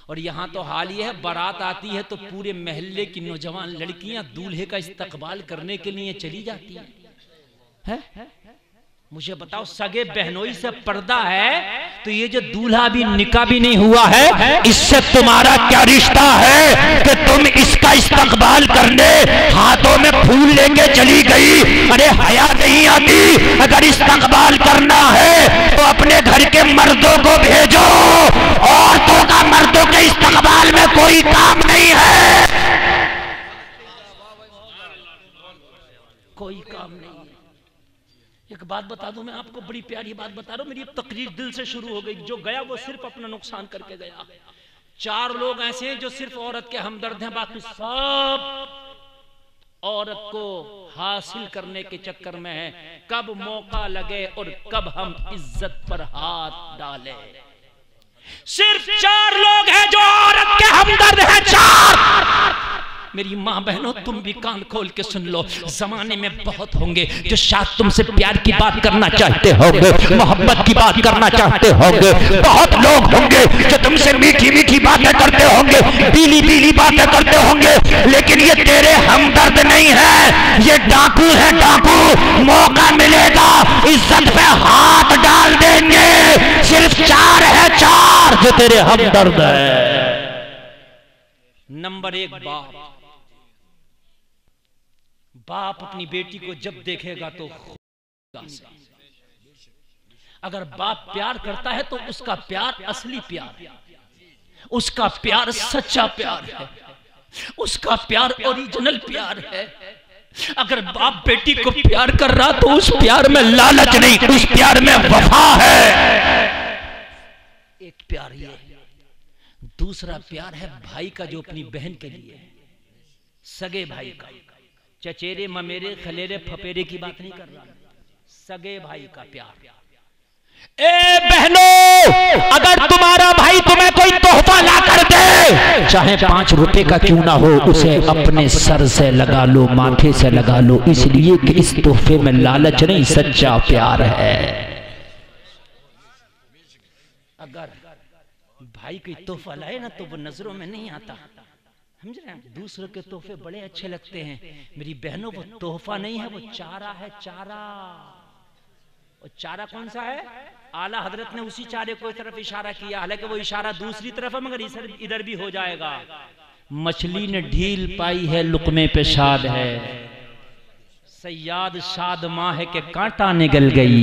और यहाँ तो हाल ये है, बारात आती है तो पूरे मोहल्ले की नौजवान लड़कियां दूल्हे का इस्तकबाल करने के लिए चली जाती हैं। मुझे बताओ, सगे बहनोई से पर्दा है तो ये जो दूल्हा भी निकाह भी नहीं हुआ है, इससे तुम्हारा क्या रिश्ता है कि तुम इसका इस्तकबाल करने हाथों में फूल लेके चली गई? अरे हया नहीं आती? अगर इस्तकबाल करना है तो अपने घर के मर्दों को भेजो, औरतों का मर्दों के इस्तकबाल में कोई काम नहीं है, कोई काम नहीं है। एक बात बता दूं मैं आपको, बड़ी प्यारी बात बता रहा हूं, मेरी तकरीर दिल से शुरू हो गई। जो गया वो सिर्फ अपना नुकसान करके गया। 4 लोग ऐसे हैं जो सिर्फ औरत के हमदर्द हैं, बाकी सब औरत को हासिल करने के चक्कर में है। कब मौका लगे और कब हम इज्जत पर हाथ डालें। सिर्फ 4 लोग हैं जो औरत के हमदर्द हैं, 4। मेरी माँ बहनों, तुम भी कान खोल के सुन लो। जमाने में बहुत होंगे जो शायद तुमसे प्यार की बात करना चाहते होंगे, मोहब्बत की बात करना चाहते होंगे। बहुत लोग होंगे जो तुमसे मीठी मीठी बातें करते होंगे, पीली पीली बातें करते होंगे, लेकिन ये तेरे हमदर्द नहीं है, ये डाकू है, डाकू। मौका मिलेगा इज्जत पे हाथ डाल देंगे। सिर्फ 4 है, 4 जो तेरे हमदर्द है। नंबर 1, बाप अपनी बेटी को जब देखेगा तो अगर बाप प्यार करता है तो उसका प्यार असली प्यार है, उसका प्यार सच्चा प्यार है, उसका प्यार ओरिजिनल प्यार है। अगर बाप बेटी को प्यार कर रहा तो उस प्यार में लालच नहीं, उस प्यार में वफा है। एक प्यार ये। दूसरा प्यार है भाई का जो अपनी बहन के लिए है, सगे भाई का। चचेरे ममेरे खलेरे फपेरे की बात नहीं कर रहा, सगे भाई का प्यार। ए बहनों, अगर तुम्हारा भाई तुम्हें कोई तोहफा ला कर दे, चाहे 5 रुपए का क्यों ना हो, उसे अपने सर से लगा लो, माथे से लगा लो, इसलिए कि इस तोहफे में लालच नहीं, सच्चा प्यार है। अगर भाई कोई तोहफा लाए ना तो वो नजरों में नहीं आता, समझ रहे हैं? दूसरों के तोहफे बड़े अच्छे लगते हैं। मेरी बहनों, वो तोहफा नहीं है, वो चारा है, चारा। और चारा कौन सा है? आला हजरत ने उसी चारे को तरफ इशारा किया, हालांकि वो इशारा दूसरी तरफ है, मगर इधर भी हो जाएगा। मछली ने ढील पाई है, लुकमे पे शाद है, सयाद शाद माँ है के कांटा निगल गई।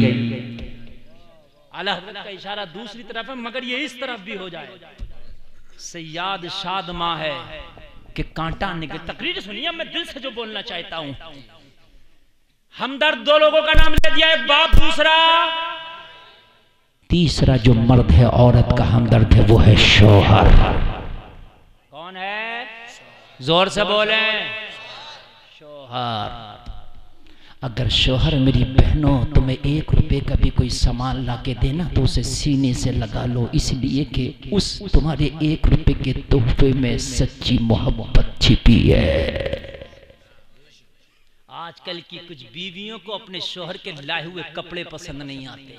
आला हजरत का इशारा दूसरी तरफ है, मगर ये इस तरफ भी हो जाएगा। सयाद शाद माँ है कि कांटा निकल। तकरीर सुनिए, मैं दिल से जो बोलना चाहता हूं। हमदर्द 2 लोगों का नाम ले दिया, एक बाप, दूसरा तीसरा जो मर्द है औरत का हमदर्द है, वो है शौहर। कौन है? जोर से बोले, शौहर। अगर शौहर, मेरी बहनों, तुम्हें 1 रुपए का भी कोई सामान ला के देना तो उसे सीने से लगा लो, इसलिए कि उस तुम्हारे 1 रुपए के तोहफे में सच्ची मोहब्बत छिपी है। आजकल की कुछ बीवियों को अपने शौहर के लाए हुए कपड़े पसंद नहीं आते।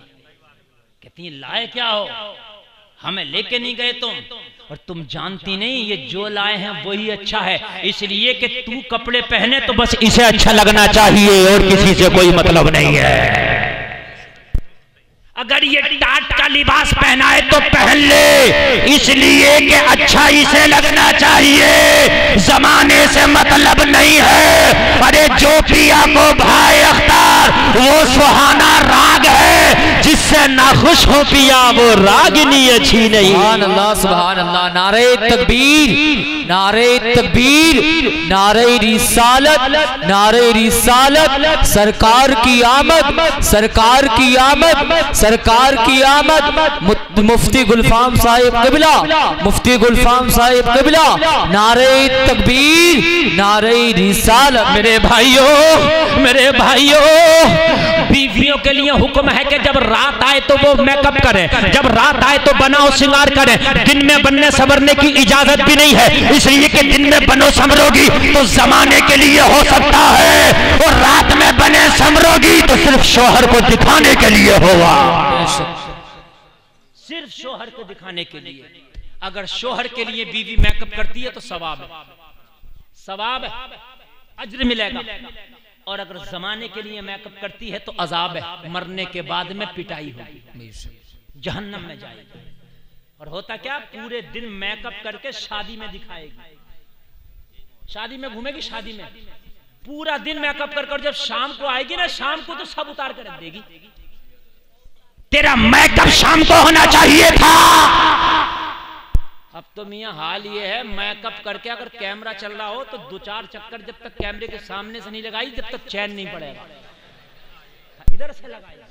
कहती हैं, लाए क्या हो, हमें लेके नहीं गए तुम, और तुम जानती नहीं ये जो लाए हैं वही अच्छा है, इसलिए कि तू कपड़े पहने तो बस इसे अच्छा लगना चाहिए और किसी से कोई मतलब नहीं है। अगर ये टाट का लिबास पहना है तो पहन ले, इसलिए कि अच्छा इसे लगना चाहिए, जमाने से मतलब नहीं है। अरे जो पिया को भाई अख्तार, वो सुहाना राग है, जिससे नाखुश हो पिया वो रागिनी अच्छी नहीं। सुभान अल्लाह, सुभान अल्लाह। नारे तकबीर, नारे तकबीर, नारे रिसालत, नारे रिसालत। सरकार की आमद, सरकार की आमद, सरकार की आमद। मुफ्ती गुलफाम साहिब क़िबला, मुफ्ती गुलफाम साहिब क़िबला। नारे तकबीर, नारे रिसालत। मेरे भाइयों, मेरे भाइयों, बीवियों के लिए हुक्म है कि जब रात आए तो वो मेकअप करें, जब रात आए तो बनाओ श्रृंगार करें। दिन में बनने संवरने की इजाजत भी नहीं है, इसलिए कि दिन में बनो संवरोगी तो जमाने के लिए हो सकता है, और रात में बने संवरोगी तो सिर्फ शौहर को दिखाने के लिए होगा, सिर्फ शौहर को दिखाने के लिए। अगर शोहर के लिए बीवी मेकअप करती है तो सवाब है, सवाब है, अज्र मिलेगा। और अगर जमाने के लिए मेकअप करती है तो अजाब है, मरने के बाद में पिटाई होगी, जहन्नम में जाएगी। और होता क्या, पूरे दिन मेकअप करके शादी में दिखाएगी, शादी में घूमेगी, शादी में पूरा दिन मेकअप कर जब शाम को आएगी ना, शाम को तो सब उतार कर रख देगी। तेरा मेकअप शाम को होना चाहिए था। अब तो मियां हाल ये है, मेकअप करके अगर कैमरा चल रहा हो तो 2-4 चक्कर जब तक कैमरे के सामने से नहीं लगाई जब तक चैन नहीं पड़ेगा। इधर से लगाएगा,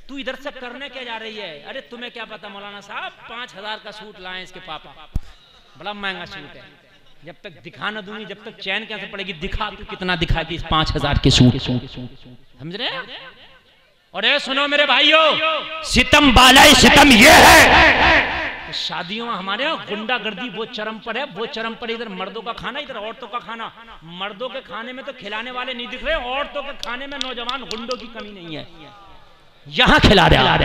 तू इधर से करने क्या जा रही है? अरे तुम्हें क्या पता मौलाना साहब, 5000 का सूट लाए इसके पापा, बड़ा महंगा सूट है, जब तक दिखा ना दूंगी जब तक चैन कैसे पड़ेगी। दिखा तू कितना दिखाती इस 5000 के सूट, समझ रहे हैं? और ये सुनो मेरे भाइयों, सितम बालाई सितम ये है, शादियों में हमारे यहाँ गुंडागर्दी वो चरम पर है, वो चरम पर। इधर मर्दों का खाना, इधर औरतों का खाना। मर्दों के खाने में तो खिलाने वाले नहीं दिख रहे, औरतों के खाने में नौजवान गुंडों की कमी नहीं है। यहाँ खिला रहा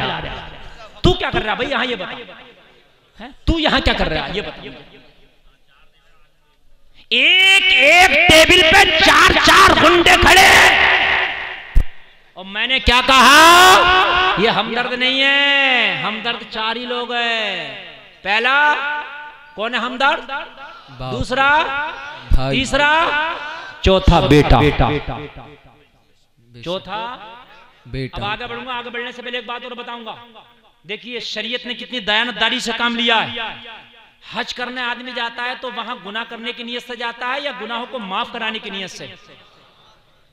तू क्या कर रहा है भाई यहाँ, ये बता, तू यहाँ क्या कर रहा है ये बता। एक टेबल पे 4-4 गुंडे खड़े, और मैंने क्या कहा, ये हमदर्द नहीं है, हमदर्द 4 ही लोग हैं। पहला कौन है हमदर्द, दूसरा, तीसरा, चौथा बेटा, चौथा बेटा। अब आगे बढ़ूंगा, आगे बढ़ने से पहले एक बात और बताऊंगा। देखिए शरीयत ने कितनी दयानतदारी से काम लिया है। हज करने आदमी जाता है तो वहां गुनाह करने की नियत से जाता है या गुनाहों को माफ कराने की नियत से?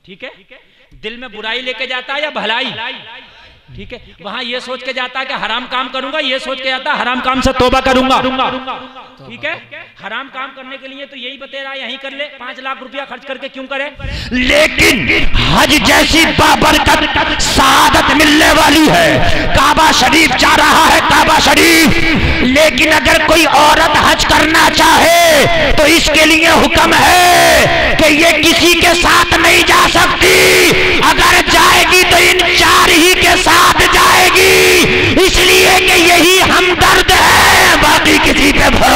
ठीक है, दिल में बुराई लेके जाता है या भलाई? ठीक है, वहां ये सोच के जाता है कि हराम काम करूंगा, ये सोच के जाता है हराम काम से तौबा करूंगा। ठीक है, हराम काम करने के लिए तो यही बतेरा यहीं कर ले, 5 लाख रुपया खर्च करके क्यों करे? लेकिन हज जैसी बाबरकत शहादत मिलने वाली है, काबा शरीफ जा रहा है, काबा शरीफ। लेकिन अगर कोई औरत हज करना चाहे तो इसके लिए हुक्म है कि ये किसी के साथ नहीं जा सकती, अगर जाएगी तो इन 4 ही के साथ जाएगी, इसलिए कि यही हमदर्द है, बाकी किसी पे भरोसा